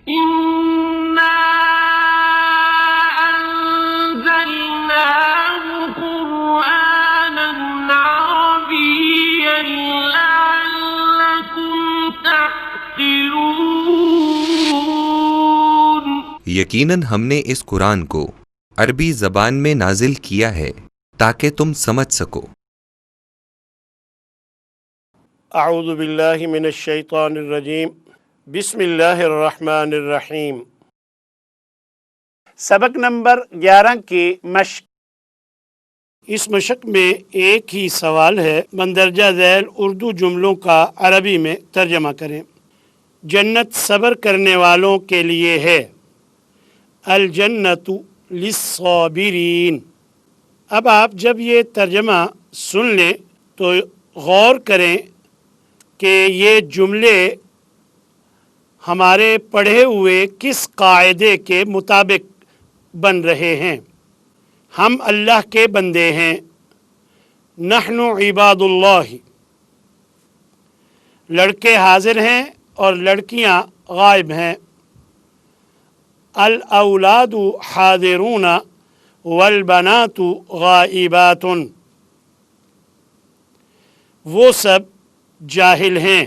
إنا أنزلناه قرآنا عربيا لعلكم تعقلون۔ یقیناً ہم نے اس قرآن کو عربی زبان میں نازل کیا ہے تاکہ تم سمجھ سکو۔ اعوذ باللہ من الشیطان الرجیم، بسم اللہ الرحمن الرحیم۔ سبق نمبر 11 کی مشق۔ اس مشق میں ایک ہی سوال ہے، مندرجہ ذیل اردو جملوں کا عربی میں ترجمہ کریں۔ جنت صبر کرنے والوں کے لیے ہے، الجنت للصابرین۔ اب آپ جب یہ ترجمہ سن لیں تو غور کریں کہ یہ جملے ہمارے پڑھے ہوئے کس قاعدے کے مطابق بن رہے ہیں۔ ہم اللہ کے بندے ہیں، نحن عباد اللہ۔ لڑکے حاضر ہیں اور لڑکیاں غائب ہیں۔ الاولاد حاضرون والبنات غائبات۔ وہ سب جاہل ہیں،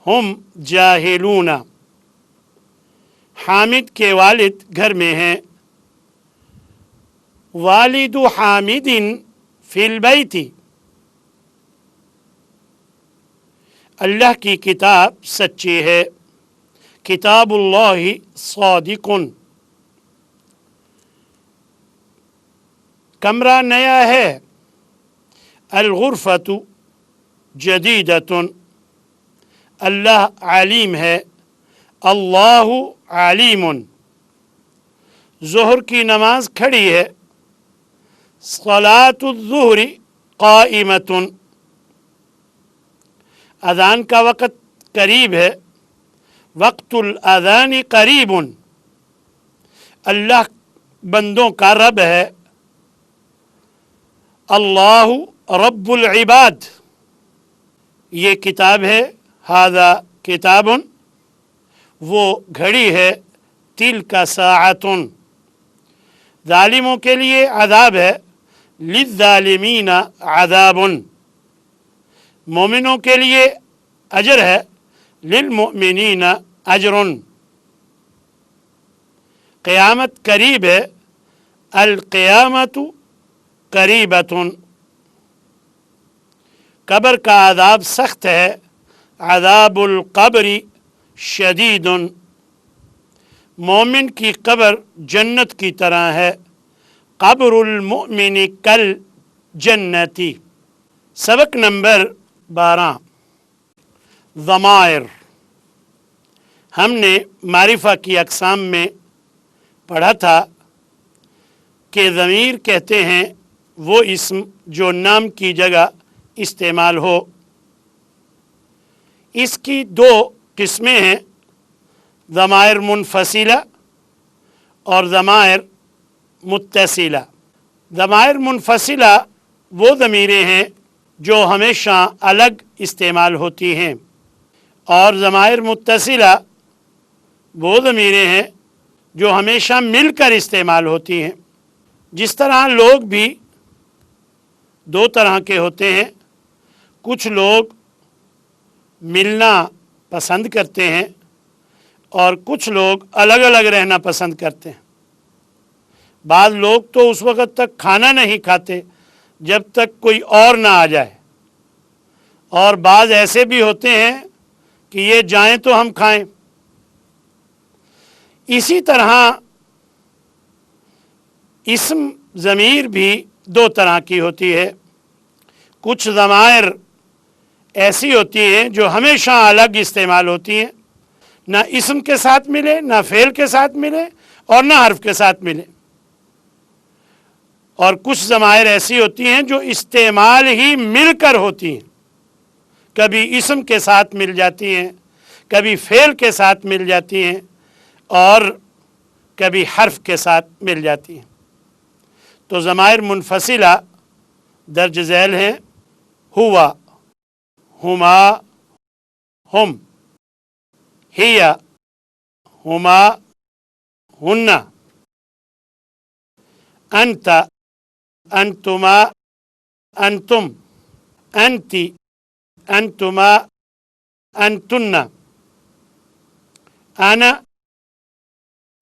ہم جاہلون۔ حامد کے والد گھر میں ہیں، والد حامد فی البیت۔ اللہ کی کتاب سچی ہے، کتاب اللہ صادق۔ کمرہ نیا ہے، الغرفۃ جدیدۃ۔ اللہ علیم ہے، اللہ علیم۔ ظہر کی نماز کھڑی ہے، صلاۃ الظہر قائمۃ۔ اذان کا وقت قریب ہے، وقت الاذان قریب۔ اللہ بندوں کا رب ہے، اللہ رب العباد۔ یہ کتاب ہے، ھذا کتاب۔ وہ گھڑی ہے، تلک ساعۃ۔ ظالموں کے لیے عذاب ہے، للظالمین عذاب۔ مومنوں کے لیے اجر ہے، للمؤمنین اجر۔ قیامت قریب ہے، القیامت قریبۃ۔ قبر کا عذاب سخت ہے، عذاب القبر شدید۔ مومن کی قبر جنت کی طرح ہے، قبر المؤمن کالجنتی۔ سبق نمبر 12، ضمائر۔ ہم نے معرفہ کی اقسام میں پڑھا تھا کہ ضمیر کہتے ہیں وہ اسم جو نام کی جگہ استعمال ہو۔ اس کی 2 قسمیں ہیں، ضمائر منفصلہ اور ضمائر متصلہ۔ ضمائر منفصلہ وہ ضمیریں ہیں جو ہمیشہ الگ استعمال ہوتی ہیں، اور ضمائر متصلہ وہ ضمیریں ہیں جو ہمیشہ مل کر استعمال ہوتی ہیں۔ جس طرح لوگ بھی 2 طرح کے ہوتے ہیں، کچھ لوگ ملنا پسند کرتے ہیں اور کچھ لوگ الگ الگ رہنا پسند کرتے ہیں۔ بعض لوگ تو اس وقت تک کھانا نہیں کھاتے جب تک کوئی اور نہ آ جائے، اور بعض ایسے بھی ہوتے ہیں کہ یہ جائیں تو ہم کھائیں۔ اسی طرح اسم ضمیر بھی 2 طرح کی ہوتی ہے۔ کچھ ضمائر ایسی ہوتی ہیں جو ہمیشہ الگ استعمال ہوتی ہیں، نہ اسم کے ساتھ ملے، نہ فعل کے ساتھ ملے، اور نہ حرف کے ساتھ ملے۔ اور کچھ ضمائر ایسی ہوتی ہیں جو استعمال ہی مل کر ہوتی ہیں، کبھی اسم کے ساتھ مل جاتی ہیں، کبھی فعل کے ساتھ مل جاتی ہیں، اور کبھی حرف کے ساتھ مل جاتی ہیں۔ تو ضمائر منفصلہ درج ذیل ہیں، ہوا، ہما، ہم، ہیا، हुमा हुन्ना, अंत अंतुमा अंतुम, अंति अंतुमा अंतुन्ना, आना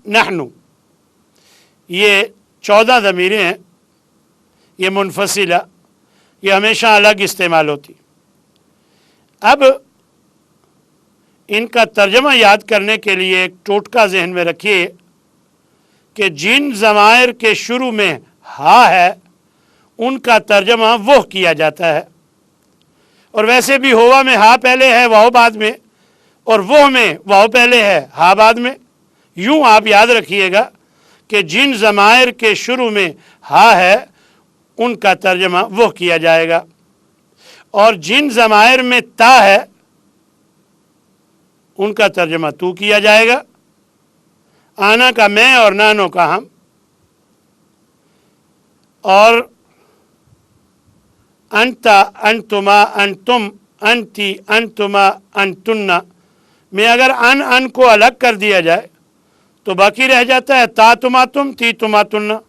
नहनु। ये 14 ज़मीरें हैं, ये मुनफसिला, ये हमेशा अलग इस्तेमाल होती। अब इनका तर्जमा याद करने के लिए एक टोटका जहन में रखिए कि जिन ज़मायर के शुरू में हा है उनका तर्जमा वो किया जाता है, और वैसे भी हुआ में हा पहले है वाव बाद में, और वो में वाव पहले है हा बाद में। यूं आप याद रखिएगा कि जिन ज़मायर के शुरू में हा है उनका तर्जमा वो किया जाएगा, और जिन ज़मायर में ता है उनका तर्जमा तू किया जाएगा। आना का मैं और नानो का हम, और अंता अंतुमा अंतुम, अंति अंतुमा अंतुन्ना में अगर अन को अलग कर दिया जाए तो बाकी रह जाता है ता तुमा तुम, ती तुमा तुन्ना।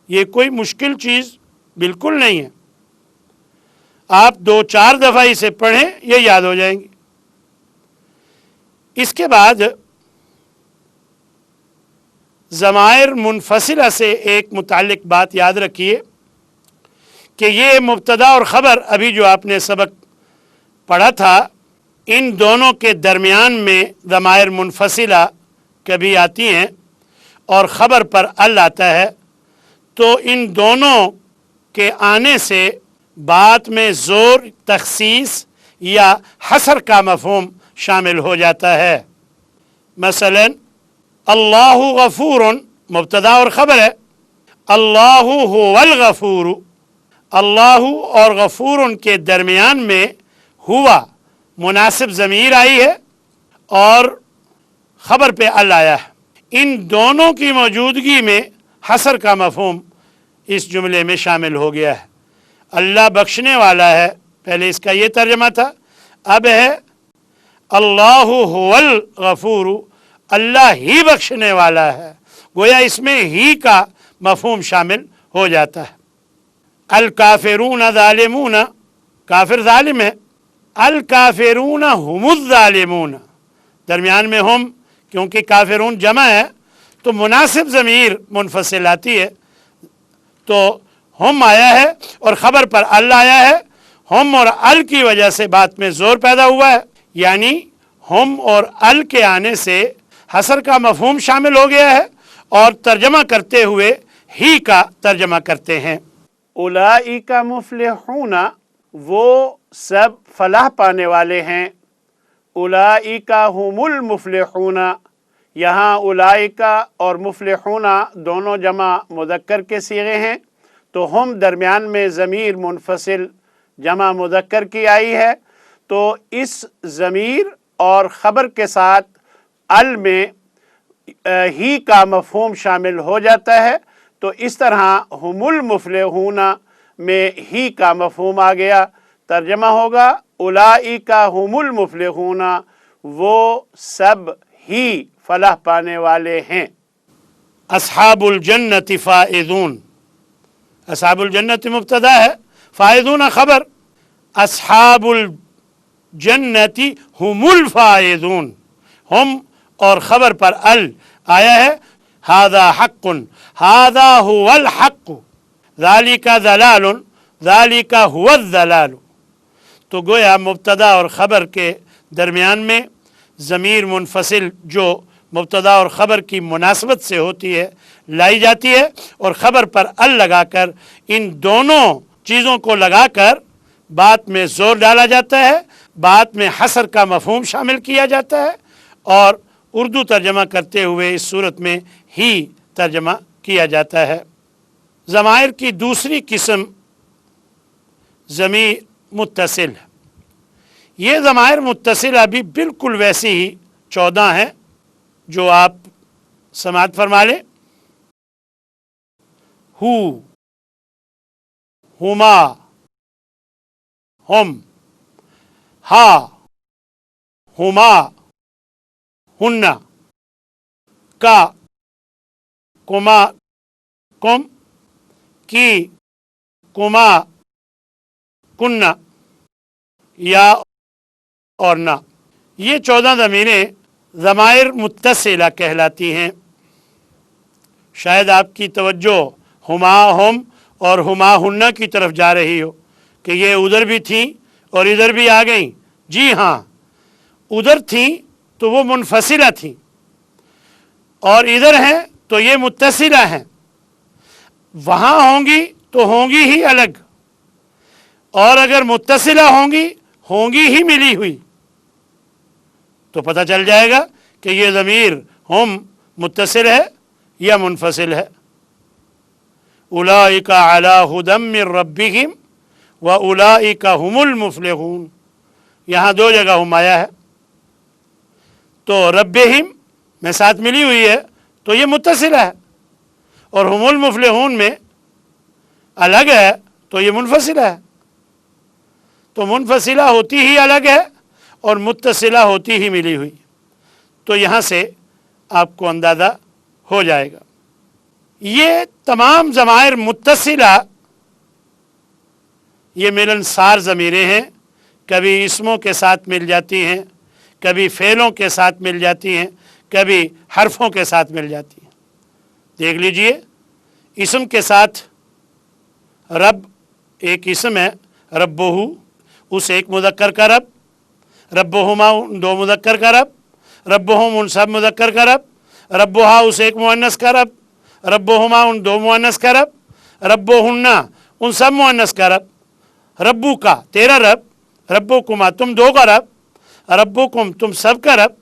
ये कोई मुश्किल चीज़ बिल्कुल नहीं है, आप 2-4 दफ़ा इसे पढ़ें ये याद हो जाएंगी। इसके बाद ज़मायर मुनफसिला से एक मुतालिक बात याद रखिए कि ये मुब्तदा और ख़बर अभी जो आपने सबक पढ़ा था, इन दोनों के दरमियान में ज़मायर मुनफसिला कभी आती हैं और ख़बर पर अल आता है, तो इन दोनों के आने से बात में ज़ोर, तख़सीस या हसर का मफ़हूम शामिल हो जाता है। मसलन अल्लाहु गफ़ूरुन मुब्तदा और ख़बर है, अल्लाहु हुवल गफ़ूरु, अल्लाहु और गफ़ूरुन के दरमियान में हुआ मुनासिब ज़मीर आई है और ख़बर पे अल आया है। इन दोनों की मौजूदगी में हसर का मफ़हूम इस जुमले में शामिल हो गया है। अल्लाह बख्शने वाला है, पहले इसका ये तर्जमा था, अब है अल्लाहु हुवल गफ़ूरु, अल्लाह ही बख्शने वाला है। गोया इसमें ही का मफ़हूम शामिल हो जाता है। अल काफ़िरून ज़ालिमून, काफिर ज़ालिम है, अल काफ़िरून हुमुज़ ज़ालिमून, दरमियान में हम, क्योंकि काफिरून जमा है तो मुनासिब ज़मीर मुनफसिल आती है, तो हम आया है और ख़बर पर अल आया है। हम और अल की वजह से बात में ज़ोर पैदा हुआ है, यानी हम और अल के आने से हसर का मफ़हूम शामिल हो गया है और तर्जमा करते हुए ही का तर्जमा करते हैं। उलाइका मुफ़लिहूना, वो सब फलाह पाने वाले हैं। उलाइका हुमुल मुफ़लिहूना, यहाँ उलाइका और मुफ़लिहूना दोनों जमा मुज़क्कर के सीगे हैं, तो हम दरमियान में ज़मीर मुनफसिल जमा मुज़क्कर की आई है, तो इस ज़मीर और ख़बर के साथ अल में ही का मफ़हूम शामिल हो जाता है। तो इस तरह हुमुल मुफ़लिहूना में ही का मफ़हूम आ गया। तर्जमा होगा उलाइका हुमुल मुफ़लिहूना, वो सब ही फलाह पाने वाले हैं। अस्हाबुल जन्नति फ़ाइज़ून, अस्हाबुल जन्नति मुब्तदा है, फ़ाइज़ून ख़बर, अस्हाबुल जन्नति हुमुल फ़ाइज़ून, हम और ख़बर पर अल आया है। हादा हक़्क़ुन, हादा हुवल हक़्क़ु, ज़ालिका ज़लालुन, ज़ालिका हुवज़ ज़लालु। तो गोया मुब्तदा और ख़बर के दरमियान में ज़मीर मुनफसिल जो मुब्तदा और ख़बर की मुनासबत से होती है लाई जाती है, और ख़बर पर अल लगाकर इन दोनों चीज़ों को लगाकर बात में ज़ोर डाला जाता है, बात में हसर का मफ़हूम शामिल किया जाता है, और उर्दू तर्जमा करते हुए इस सूरत में ही तर्जमा किया जाता है। ज़मायर की दूसरी किस्म ज़मीर मुत्तसिल है। ये ज़मायर मुत्तसिला भी बिल्कुल वैसी ही 14 हैं जो आप समाअत फरमा लें। हु, हुमा, हम, हा, हुमा, हुन्ना, کا, कुमा कुम, की कुमा कुन्ना, या और ना, ये 14 ज़मीरें ज़माइर मुत्तसिला कहलाती हैं। शायद आपकी तवज्जो हुमा हम और हुमा हुन्ना की तरफ जा रही हो कि ये उधर भी थी और इधर भी आ गई। जी हाँ, उधर थी तो वो मुनफसिला थी और इधर हैं तो ये मुत्तसिला हैं। वहाँ होंगी तो होंगी ही अलग, और अगर मुत्तसिला होंगी ही मिली हुई, तो पता चल जाएगा कि ये ज़मीर हम मुत्तसिल है या मुनफसिल है। उलाइका अला हुदम मिर रब्बिहिम व उलाइका हुमुल मुफलिहून, यहाँ 2 जगह हम आया है। तो रब्बिहिम में साथ मिली हुई है तो ये मुत्तसिला है, और हुमुल मुफलिहून में अलग है तो ये मुनफसिला है। तो मुनफसिला होती ही अलग है और मुत्तसिला होती ही मिली हुई। तो यहाँ से आपको अंदाज़ा हो जाएगा। ये तमाम ज़माइर मुत्तसिला ये मिलनसार ज़मीरें हैं, कभी इसमों के साथ मिल जाती हैं, कभी फ़ेलों के साथ मिल जाती हैं, कभी हरफों के साथ मिल जाती हैं। देख लीजिए, इसम के साथ रब एक इसम है, रब्बुहु उस एक मुज़क्कर का रब, रब्बुहुमा उन 2 मुज़क्कर का रब, रब्बुहुम उन सब मुज़क्कर का रब, रब्बुहा उस एक मुअन्नस का रब, रब्बुहुमा उन 2 मुअन्नस का रब, रब्बुहुन्ना उन सब मुअन्नस का रब, रब्बु का तेरा रब, रब्बुकुमा तुम 2 का रब, रब्बुकुम तुम सब का रब,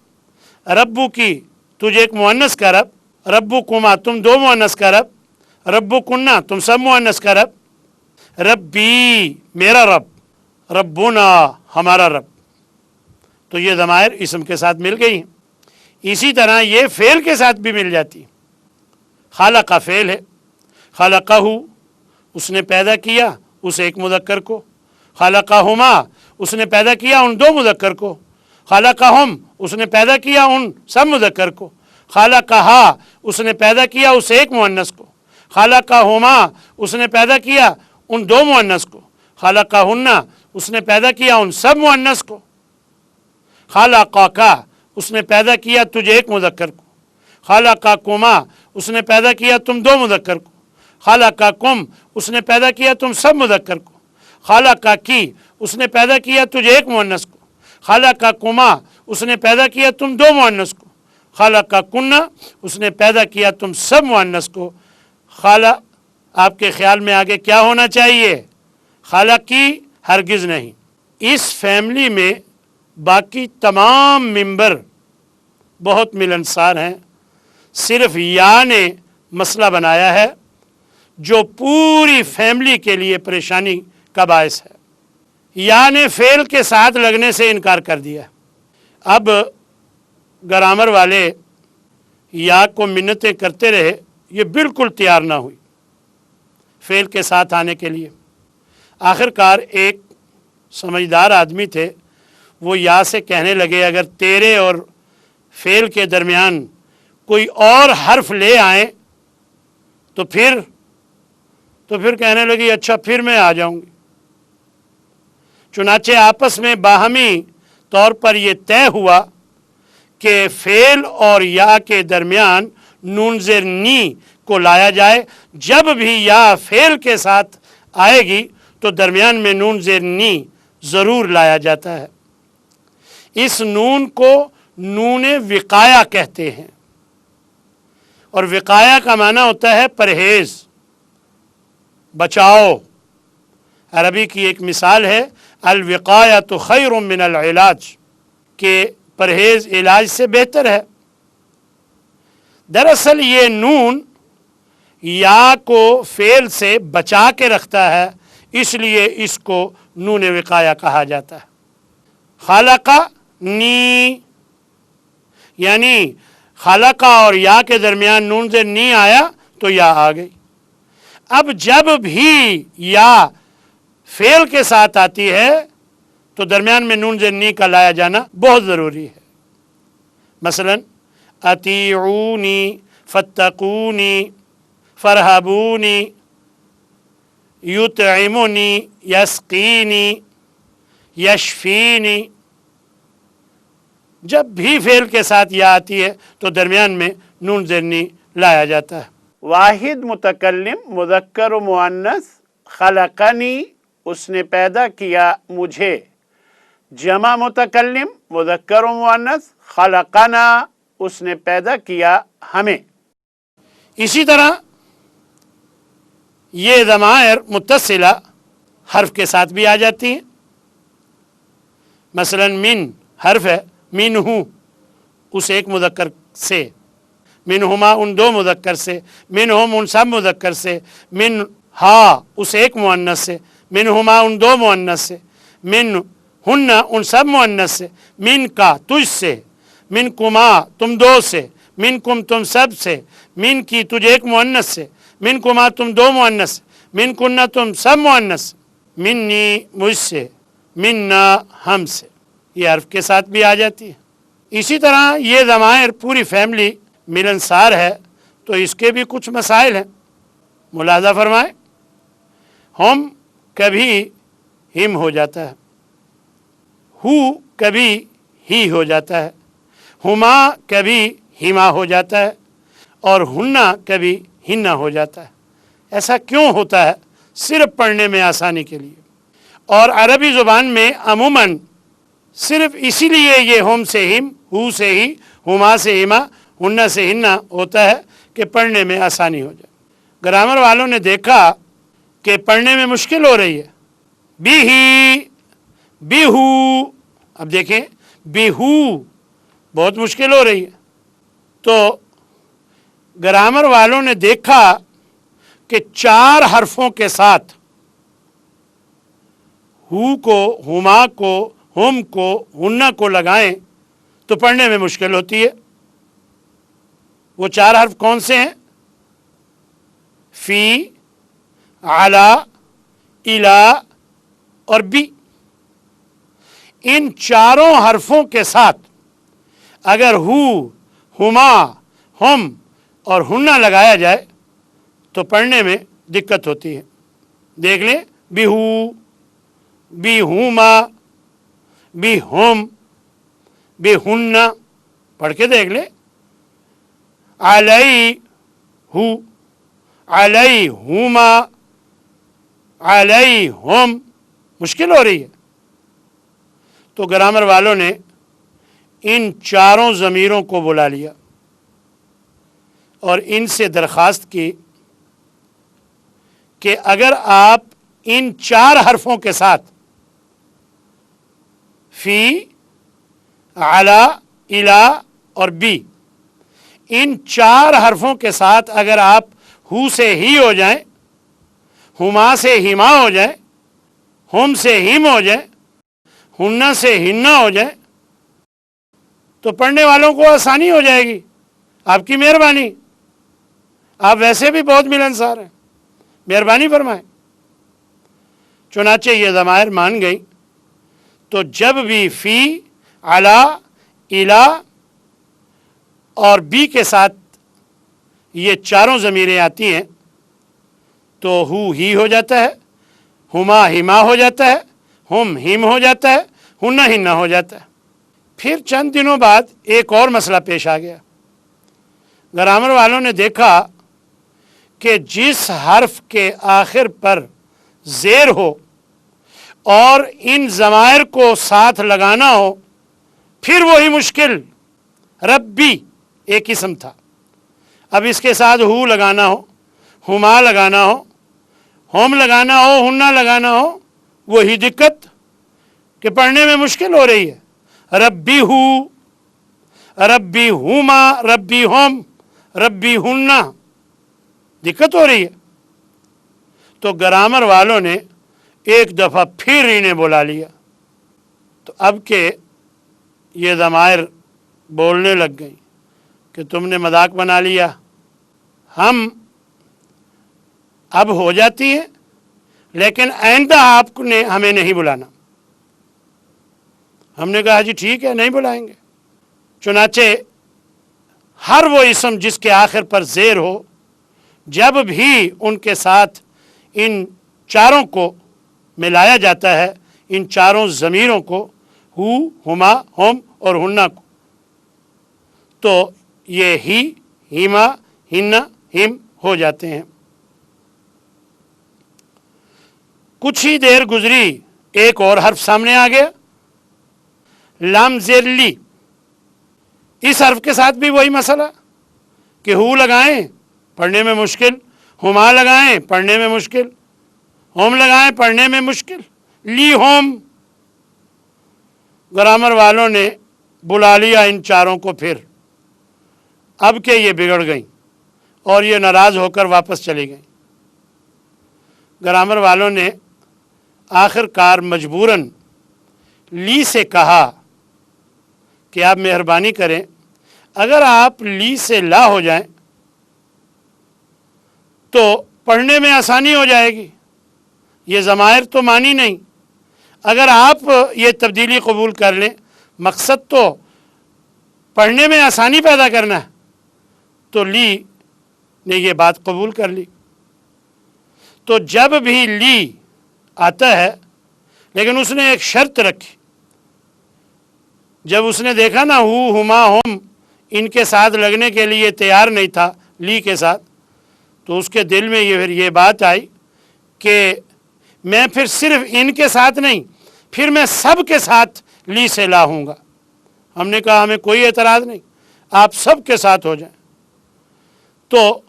रब्बु की तुझे एक मुअन्नस का रब, रब्बुकुमा तुम 2 मुअन्नस का रब, रब्बुकुन्ना तुम सब मुअन्नस का रब, रब्बी मेरा रब, रब्बुना हमारा रब। तो ये ज़माइर इसम के साथ मिल गई हैं। इसी तरह ये फ़ेल के साथ भी मिल जाती। खालका फ़ेल है, खालकाहु उसने पैदा किया उस एक मुज़क्कर को, खालकाहुमा उसने पैदा किया उन 2 मुज़क्कर को, खालकाहुम उसने पैदा किया उन सब मुज़क्कर को, खालकाहा उसने पैदा किया उस एक मुअन्नस को, खालकाहुमा उसने पैदा किया उन 2 मुअन्नस को, खालकाहुन्ना उसने पैदा किया उन सब मुअन्नस को, खालकाका उसने पैदा किया तुझे एक मुज़क्कर को, खालकाकुमा उसने पैदा किया तुम 2 मुज़क्कर को, खालकाकुम उसने पैदा किया तुम सब मुज़क्कर को, खालकाकी उसने पैदा किया तुझे एक मुअन्नस को, खालकाकुमा उसने पैदा किया तुम 2 मुअन्नस को, खालकाकुन्ना उसने पैदा किया तुम सब मुअन्नस को। खाला आपके ख्याल में आगे क्या होना चाहिए? खालकी हरगिज़ नहीं। इस फैमिली में बाकी तमाम मेंबर बहुत मिलनसार हैं, सिर्फ या ने मसला बनाया है जो पूरी फैमिली के लिए परेशानी का बायस है। या ने फ़ेल के साथ लगने से इनकार कर दिया। अब ग्रामर वाले या को मिन्नतें करते रहे, ये बिल्कुल तैयार ना हुई फ़ेल के साथ आने के लिए। आखिरकार एक समझदार आदमी थे, वो या से कहने लगे अगर तेरे और फ़ेल के दरमियान कोई और हर्फ ले आए तो फिर कहने लगी अच्छा फिर मैं आ जाऊंगी। चुनाचे आपस में बाहमी तौर पर यह तय हुआ कि फ़ेल और या के दरमियान नून ज़ेर नी को लाया जाए। जब भी या फ़ेल के साथ आएगी तो दरमियान में नून ज़ेर नी ज़रूर लाया जाता है। इस नून को नून विकाया कहते हैं, और विकाया का माना होता है परहेज़, बचाओ। अरबी की एक मिसाल है अल विकाया तो खैरुम मिन अल इलाज, के परहेज़ इलाज से बेहतर है। दरअसल ये नून या को फ़ेल से बचा के रखता है, इसलिए इसको नून विकाया कहा जाता है। खालका नी, यानी खालका और या के दरमियान नून से नी आया तो या आ गई। अब जब भी या फ़ेल के साथ आती है तो दरमियान में नून से नी का लाया जाना बहुत ज़रूरी है। मसलन अतीऊनी फत्तकूनी फरहबूनी युतइमुनी यस्कीनी यशफीनी। जब भी फेल के साथ यह आती है तो दरमियान में नून ज़ेरनी लाया जाता है। वाहिद मुतकल्लिम मुज़क्कर व मुअन्नस, खलक़नी उसने पैदा किया मुझे। जमा मुतकल्लिम मुज़क्कर व मुअन्नस, खलक़ना उसने पैदा किया हमें। इसी तरह ये ज़माइर मुत्तसिला हर्फ के साथ भी आ जाती हैं। मसलन मिन हर्फ है, मिनहु उस एक मुज़क्कर से, मिनहुमा उन दो मुज़क्कर से, मिनहुम उन सब मुज़क्कर से, मिन हा उस एक मुअन्नस से, मिनहुमा उन दो मुअन्नस से, मिन हुन्ना उन सब मुअन्नस से, मिन का तुझ से, मिन कुमा तुम दो से, मिन कुम तुम सब से, मिन की तुझ एक मुअन्नस से, मिन कुमा तुम दो मुअन्नस, मिन कुन्ना तुम सब मुअन्नस, मिन्नी मुझसे, मिन्ना हमसे। ये हर्फ के साथ भी आ जाती है। इसी तरह ये ज़माइर पूरी फैमिली मिलनसार है तो इसके भी कुछ मसाइल हैं। मुलाज़ा फरमाए, हम कभी हिम हो जाता है, हु कभी ही हो जाता है, हुमा कभी हिमा हो जाता है और हुन्ना कभी हिन्ना हो जाता है। ऐसा क्यों होता है? सिर्फ पढ़ने में आसानी के लिए। और अरबी ज़ुबान में अमूमन सिर्फ इसीलिए ये हम से हिम, हु से ही, हुमा से हिमा, हुन्ना से हिन्ना होता है कि पढ़ने में आसानी हो जाए। ग्रामर वालों ने देखा कि पढ़ने में मुश्किल हो रही है, बिही बिहू, अब देखें बिहू बहुत मुश्किल हो रही है, तो ग्रामर वालों ने देखा कि चार हरफों के साथ हु को, हुमा को, हुम को, हुन्ना को लगाएं तो पढ़ने में मुश्किल होती है। वो चार हर्फ कौन से हैं? फी, आला, इला और बी। इन चारों हरफों के साथ अगर हु, हुमा, हम और हुन्ना लगाया जाए तो पढ़ने में दिक्कत होती है। देख लें, बिहू, बिहुमा, बिहुम, बिहुन्ना, पढ़ के देख ले। अलई हु, अलई हुमा, अलई हुम, मुश्किल हो रही है। तो ग्रामर वालों ने इन चारों ज़मीरों को बुला लिया और इनसे दरख्वास्त की कि अगर आप इन चार हरफों के साथ फी, आला, इला और बी, इन चार हरफों के साथ अगर आप हु से ही हो जाएं, हुमा से हिमा हो जाए, हुम से हिम हो जाए, हुन्ना से हिन्ना हो जाए तो पढ़ने वालों को आसानी हो जाएगी। आपकी मेहरबानी, आप वैसे भी बहुत मिलनसार हैं, मेहरबानी फरमाएं। चुनाचे ये ज़माइर मान गई तो जब भी फी, अला, इला और बी के साथ ये चारों ज़मीरें आती हैं तो हु ही हो जाता है, हुमा हिमा हो जाता है, हुम हिम हो जाता है, हुन्ना हिन्ना हो जाता है। फिर चंद दिनों बाद एक और मसला पेश आ गया। ग्रामर वालों ने देखा कि जिस हर्फ के आखिर पर ज़ेर हो और इन ज़माइर को साथ लगाना हो, फिर वही मुश्किल। रब्बी एक किस्म था, अब इसके साथ हु लगाना हो, हुमा लगाना हो, होम लगाना हो, हुन्ना लगाना हो, वही दिक्कत कि पढ़ने में मुश्किल हो रही है। रब्बी who, rabi Huma, rabi home, रब्बी हुन्ना, दिक्कत हो रही है। तो ग्रामर वालों ने एक दफ़ा फिर इन्हें बुला लिया तो अब के ये ज़माइर बोलने लग गई कि तुमने मजाक बना लिया, हम अब हो जाती है लेकिन आइंदा आपने हमें नहीं बुलाना। हमने कहा जी ठीक है, नहीं बुलाएंगे। चुनाचे ہر وہ اسم جس کے آخر پر زیر ہو جب بھی ان کے ساتھ ان چاروں کو ملایا جاتا ہے، ان چاروں ضمیروں کو، ہو، ہما، ہم اور ہنہ کو، تو یہ ہی، ہما، ہنہ، ہم ہو جاتے ہیں۔ کچھ ہی دیر گزری ایک اور حرف سامنے آ گیا، لام زیر لی۔ اس حرف کے ساتھ بھی وہی مسئلہ کہ ہو لگائیں پڑھنے میں مشکل، ہما لگائیں پڑھنے میں مشکل، ہوم لگائیں پڑھنے میں مشکل، لی ہوم۔ گرامر والوں نے بلا لیا ان چاروں کو پھر، اب کہ یہ بگڑ گئیں اور یہ ناراض ہو کر واپس چلی گئیں۔ گرامر والوں نے آخر کار مجبوراً لی سے کہا کہ آپ مہربانی کریں، اگر آپ لی سے لا ہو جائیں تو پڑھنے میں آسانی ہو جائے گی، یہ ضمائر تو مانی نہیں، اگر آپ یہ تبدیلی قبول کر لیں، مقصد تو پڑھنے میں آسانی پیدا کرنا ہے، تو لی نے یہ بات قبول کر لی۔ تو جب بھی لی آتا ہے، لیکن اس نے ایک شرط رکھی، جب اس نے دیکھا نا ہو، ہما، ہم ان کے ساتھ لگنے کے لیے تیار نہیں تھا لی کے ساتھ، تو اس کے دل میں یہ بات آئی کہ میں پھر صرف ان کے ساتھ نہیں، پھر میں سب کے ساتھ لی سے لا ہوں گا۔ ہم نے کہا ہمیں کوئی اعتراض نہیں، آپ سب کے ساتھ ہو جائیں۔ تو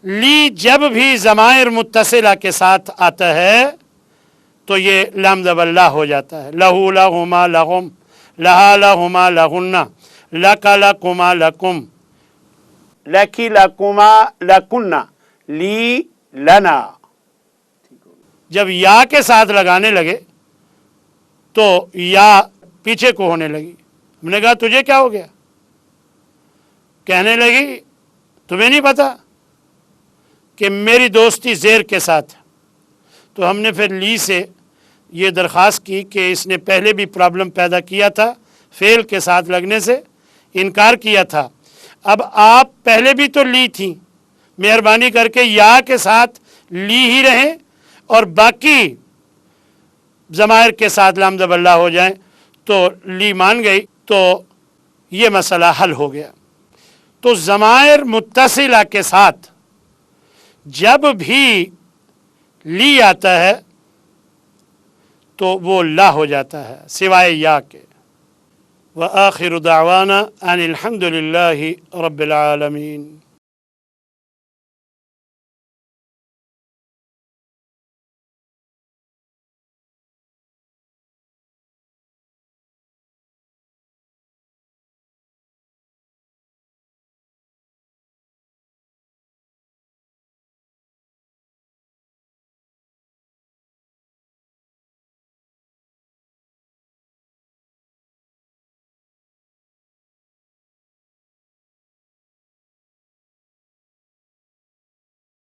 لی جب بھی ضمائر متصلہ کے ساتھ آتا ہے تو یہ لام زبر لا ہو جاتا ہے، لہو، لہما، لہم، لہا، لہما، لہنہ، لک، لکما، لکم، لکی، لکما، لکنہ، لی، لنا۔ جب یا کے ساتھ لگانے لگے تو یا پیچھے کو ہونے لگی۔ ہم نے کہا تجھے کیا ہو گیا؟ کہنے لگی تمہیں نہیں پتا کہ میری دوستی زیر کے ساتھ ہے۔ تو ہم نے پھر لی سے یہ درخواست کی کہ اس نے پہلے بھی پرابلم پیدا کیا تھا، فعل کے ساتھ لگنے سے انکار کیا تھا، اب آپ پہلے بھی تو لی تھیں، مہربانی کر کے یا کے ساتھ لی ہی رہیں اور باقی ضمائر کے ساتھ لام زبر لا ہو جائیں۔ تو لی مان گئی، تو یہ مسئلہ حل ہو گیا۔ تو ضمائر متصلہ کے ساتھ جب بھی لی آتا ہے تو وہ لا ہو جاتا ہے سوائے یا کے۔ وآخر دعوانا ان الحمد للہ رب العالمین۔